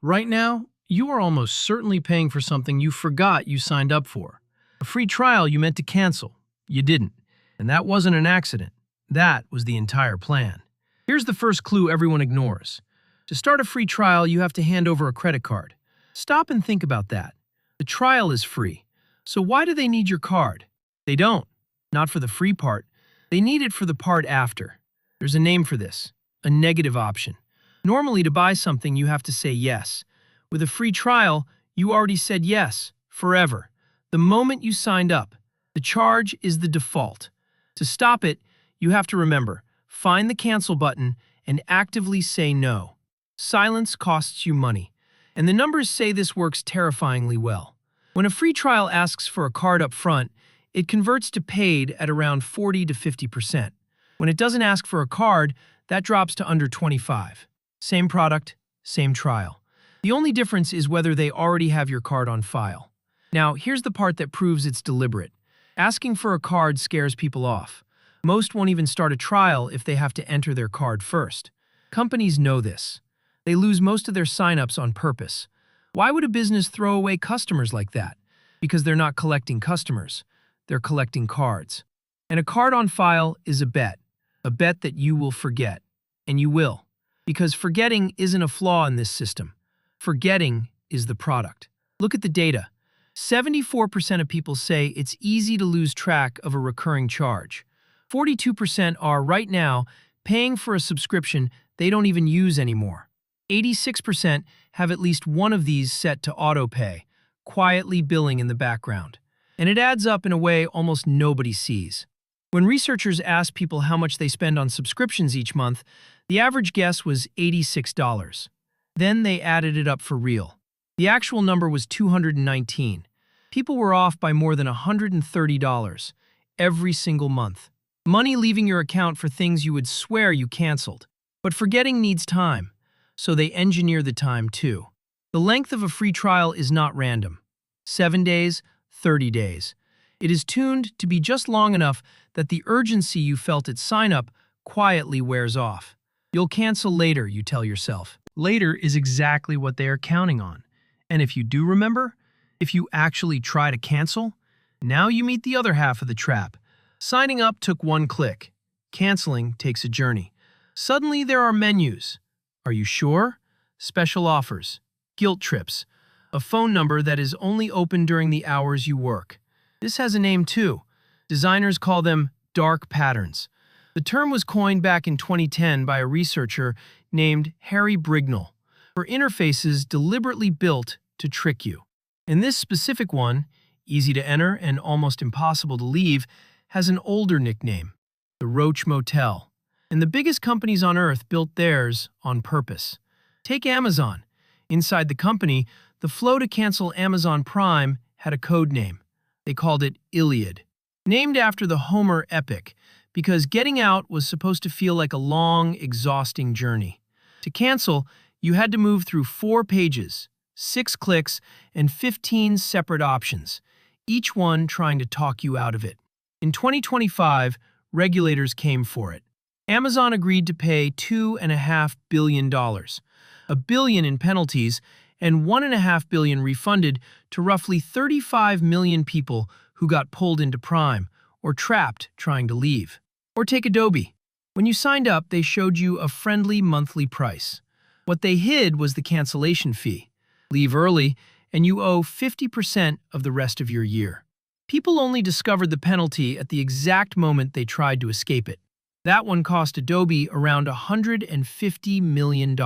Right now, you are almost certainly paying for something you forgot you signed up for. A free trial you meant to cancel. You didn't. And that wasn't an accident. That was the entire plan. Here's the first clue everyone ignores. To start a free trial, you have to hand over a credit card. Stop and think about that. The trial is free. So why do they need your card? They don't. Not for the free part. They need it for the part after. There's a name for this. A negative option. Normally, to buy something, you have to say yes. With a free trial, you already said yes, forever. The moment you signed up, the charge is the default. To stop it, you have to remember, find the cancel button and actively say no. Silence costs you money. And the numbers say this works terrifyingly well. When a free trial asks for a card up front, it converts to paid at around 40 to 50%. When it doesn't ask for a card, that drops to under 25. Same product, same trial. The only difference is whether they already have your card on file. Now, here's the part that proves it's deliberate. Asking for a card scares people off. Most won't even start a trial if they have to enter their card first. Companies know this. They lose most of their signups on purpose. Why would a business throw away customers like that? Because they're not collecting customers. They're collecting cards. And a card on file is a bet that you will forget. And you will. Because forgetting isn't a flaw in this system. Forgetting is the product. Look at the data. 74% of people say it's easy to lose track of a recurring charge. 42% are, right now, paying for a subscription they don't even use anymore. 86% have at least one of these set to autopay, quietly billing in the background. And it adds up in a way almost nobody sees. When researchers asked people how much they spend on subscriptions each month, the average guess was $86. Then they added it up for real. The actual number was $219. People were off by more than $130 every single month. Money leaving your account for things you would swear you canceled. But forgetting needs time, so they engineer the time too. The length of a free trial is not random. 7 days, 30 days. It is tuned to be just long enough that the urgency you felt at sign-up quietly wears off. You'll cancel later, you tell yourself. Later is exactly what they are counting on. And if you do remember, if you actually try to cancel, now you meet the other half of the trap. Signing up took one click. Canceling takes a journey. Suddenly there are menus. Are you sure? Special offers. Guilt trips. A phone number that is only open during the hours you work. This has a name too. Designers call them dark patterns. The term was coined back in 2010 by a researcher named Harry Brignall for interfaces deliberately built to trick you. And this specific one, easy to enter and almost impossible to leave, has an older nickname, the Roach Motel. And the biggest companies on Earth built theirs on purpose. Take Amazon. Inside the company, the flow to cancel Amazon Prime had a code name. They called it Iliad, named after the Homer epic, because getting out was supposed to feel like a long, exhausting journey. To cancel, you had to move through 4 pages, 6 clicks, and 15 separate options, each one trying to talk you out of it. In 2025, regulators came for it. Amazon agreed to pay $2.5 billion, $1 billion in penalties, and $1.5 billion refunded to roughly 35 million people who got pulled into Prime or trapped trying to leave. Or take Adobe. When you signed up, they showed you a friendly monthly price. What they hid was the cancellation fee. Leave early, and you owe 50% of the rest of your year. People only discovered the penalty at the exact moment they tried to escape it. That one cost Adobe around $150 million.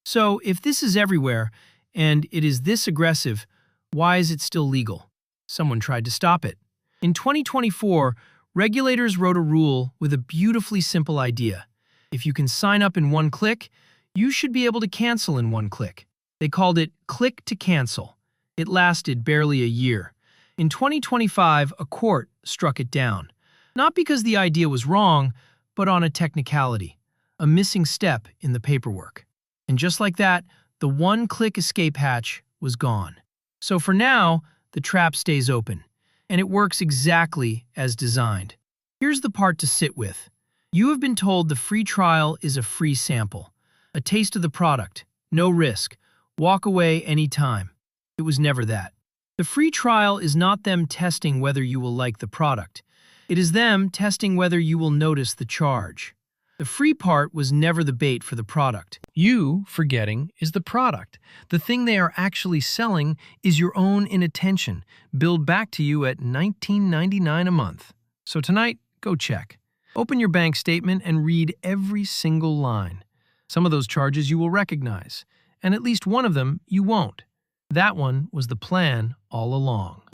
So, if this is everywhere, and it is this aggressive, why is it still legal? Someone tried to stop it. In 2024, regulators wrote a rule with a beautifully simple idea. If you can sign up in one click, you should be able to cancel in one click. They called it Click to Cancel. It lasted barely a year. In 2025, a court struck it down. Not because the idea was wrong, but on a technicality, a missing step in the paperwork. And just like that, the one-click escape hatch was gone. So for now, the trap stays open, and it works exactly as designed. Here's the part to sit with. You have been told the free trial is a free sample, a taste of the product, no risk, Walk away anytime. It was never that. The free trial is not them testing whether you will like the product. It is them testing whether you will notice the charge. The free part was never the bait for the product. You, forgetting, is the product. The thing they are actually selling is your own inattention, billed back to you at $19.99 a month. So tonight, go check. Open your bank statement and read every single line. Some of those charges you will recognize, and at least one of them you won't. That one was the plan all along.